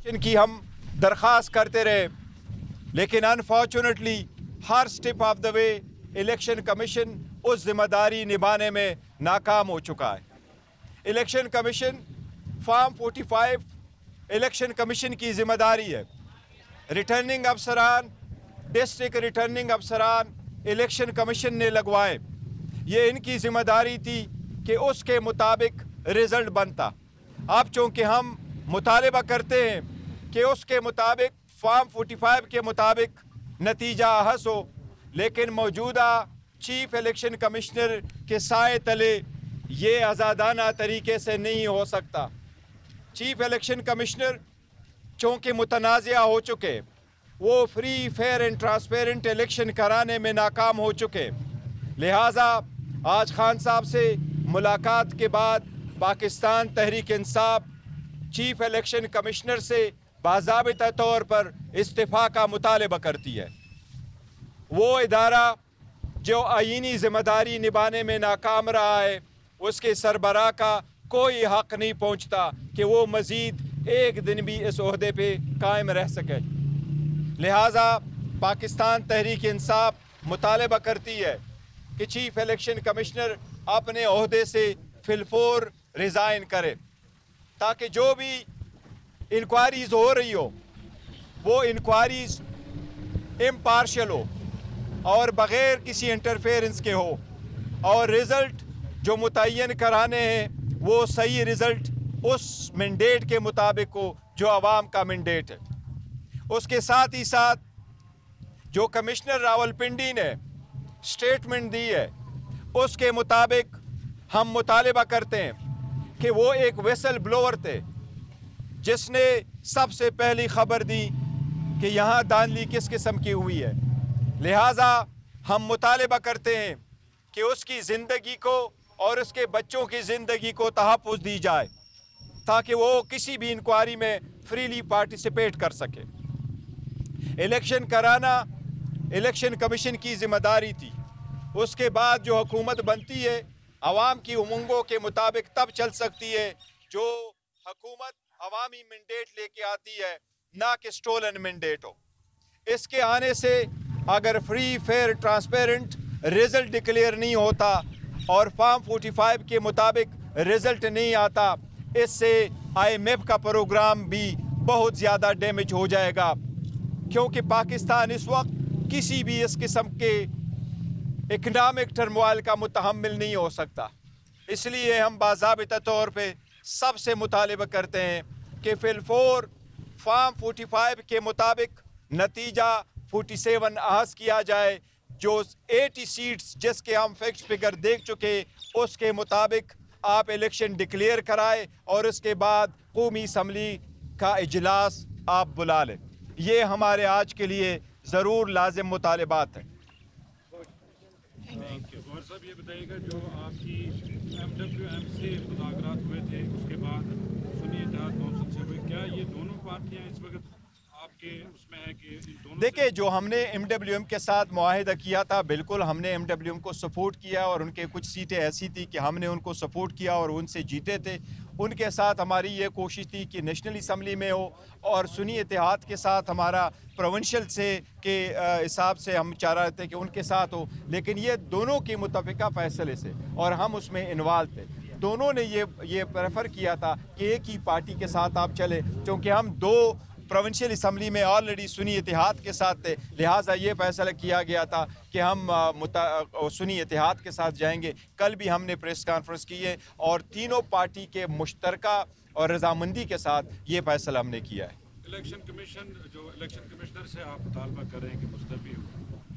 इनकी हम दरख्वास्त करते रहे, लेकिन अनफॉर्चुनेटली हर step of the way election commission उस जिम्मेदारी निभाने में नाकाम हो चुका है। Election commission form 45 election commission की जिम्मेदारी है। रिटर्निंग अफसरान, डिस्ट्रिक्ट रिटर्निंग अफसरान इलेक्शन कमीशन ने लगवाए। ये इनकी जिम्मेदारी थी कि उसके मुताबिक रिज़ल्ट बनता। अब चूँकि हम मुतालबा करते हैं कि उसके मुताबिक फॉर्म 45 के मुताबिक नतीजा अहस हो, लेकिन मौजूदा चीफ इलेक्शन कमिश्नर के साए तले ये आज़ादाना तरीके से नहीं हो सकता। चीफ इलेक्शन कमिश्नर चूँकि मुतनाज़िया हो चुके, वो free fair and transparent election कराने में नाकाम हो चुके, लिहाजा आज खान साहब से मुलाकात के बाद Pakistan Tehreek Insaf chief election commissioner से बाज़ाबिता तौर पर इस्तीफ़ा का मुतालबा करती है। वो इदारा जो आईनी ज़िम्मेदारी निभाने में नाकाम रहा है, उसके सरबराह का कोई हक़ नहीं पहुँचता कि वो मज़ीद एक दिन भी इस ओहदे पे कायम रह सके। लिहाजा पाकिस्तान तहरीक इंसाफ मुतालबा करती है कि चीफ इलेक्शन कमिश्नर अपने ओहदे से फिलफोर रिज़ाइन करे, ताकि जो भी इंक्वायरीज़ हो रही हो वो इंक्वायरीज़ इम्पार्शियल हो और बग़ैर किसी इंटरफेरेंस के हो, और रिज़ल्ट जो मुतय्यन कराने हैं वो सही रिज़ल्ट उस मैंडेट के मुताबिक हो जो आवाम का मैंडेट है। उसके साथ ही साथ जो कमिश्नर रावलपिंडी ने स्टेटमेंट दी है, उसके मुताबिक हम मुतालबा करते हैं कि वो एक वेसल ब्लोअर थे जिसने सबसे पहली खबर दी कि यहाँ धांधली किस किस्म की हुई है। लिहाजा हम मुतालबा करते हैं कि उसकी ज़िंदगी को और उसके बच्चों की ज़िंदगी को तहफ़्फ़ुज़ दी जाए, ताकि वो किसी भी इंक्वायरी में फ्रीली पार्टिसिपेट कर सके। इलेक्शन कराना इलेक्शन कमीशन की ज़िम्मेदारी थी। उसके बाद जो हुकूमत बनती है अवाम की उमंगों के मुताबिक तब चल सकती है जो हुकूमत अवामी मैंडेट लेके आती है, ना कि स्टोलन मैंडेट हो। इसके आने से अगर free fair transparent result declare नहीं होता और फॉर्म 45 के मुताबिक रिज़ल्ट नहीं आता, इससे IMF का प्रोग्राम भी बहुत ज़्यादा डैमेज हो जाएगा, क्योंकि पाकिस्तान इस वक्त किसी भी इस किस्म के इकनॉमिक टर्मोइल का मुतहम्मिल नहीं हो सकता। इसलिए हम बाज़ाबिता तौर पे सबसे मुतालबा करते हैं कि फिलफोर फॉर्म 45 के मुताबिक नतीजा 47 अहस किया जाए। जो 80 सीट्स जिसके हम फिक्स फिगर देख चुके, उसके मुताबिक आप इलेक्शन डिक्लेयर कराए और उसके बाद कौमी असम्बली का इजलास आप बुला लें। ये हमारे आज के लिए ज़रूर लाजिम मुतालबात हैं। गौर साहब, ये बताइएगा जो आपकी MWM से मुज़ाकरात हुए थे उसके बाद सुन्नी इत्तेहाद कौंसिल से हुए, क्या ये दोनों पार्टियां इस वक्त आपके उसमें है कि इन दोनों? देखिए, जो हमने MWM के साथ मुआहिदा किया था, बिल्कुल हमने MWM को सपोर्ट किया और उनके कुछ सीटें ऐसी थी कि हमने उनको सपोर्ट किया और उनसे जीते थे। उनके साथ हमारी ये कोशिश थी कि नेशनल असम्बली में हो, और सुन्नी इत्तेहाद के साथ हमारा प्रोविंशियल से के हिसाब से हम चाह रहे थे कि उनके साथ हो, लेकिन ये दोनों की मुतफ़िका फ़ैसले से और हम उसमें इन्वॉल्व थे। दोनों ने ये प्रेफर किया था कि एक ही पार्टी के साथ आप चले, क्योंकि हम दो प्रोविंशियल असम्बली में ऑलरेडी सुन्नी इत्तेहाद के साथ थे। लिहाजा ये फैसला किया गया था कि हम सुन्नी इत्तेहाद के साथ जाएंगे। कल भी हमने प्रेस कॉन्फ्रेंस की है और तीनों पार्टी के मुश्तरका और रजामंदी के साथ ये फैसला हमने किया है। इलेक्शन कमीशन जो इलेक्शन कमिश्नर से आप मुतालबा कर रहे हैं कि मुस्तफ़ी हो,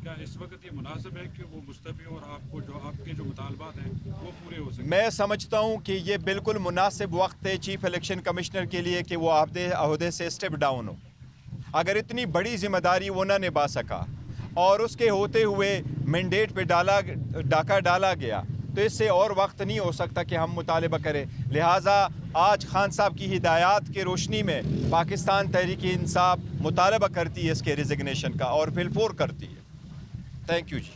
क्या इस वक्त ये मुनासिब है कि वो मुस्तफ़ी और आपको जो आपके जो मुतालबात हैं वो पूरे हो सकें? मैं समझता हूँ कि ये बिल्कुल मुनासिब वक्त है चीफ इलेक्शन कमिश्नर के लिए कि वो अहदे से स्टेप डाउन हो। अगर इतनी बड़ी जिम्मेदारी वो ना निभा सका और उसके होते हुए मैंडेट पे डाका डाला गया, तो इससे और वक्त नहीं हो सकता कि हम मुतालबा करें। लिहाजा आज खान साहब की हिदायत के रोशनी में पाकिस्तान तहरीक इंसाफ मुतालबा करती है इसके रिजिग्नेशन का और फिलफोर करती है। Thank you ji.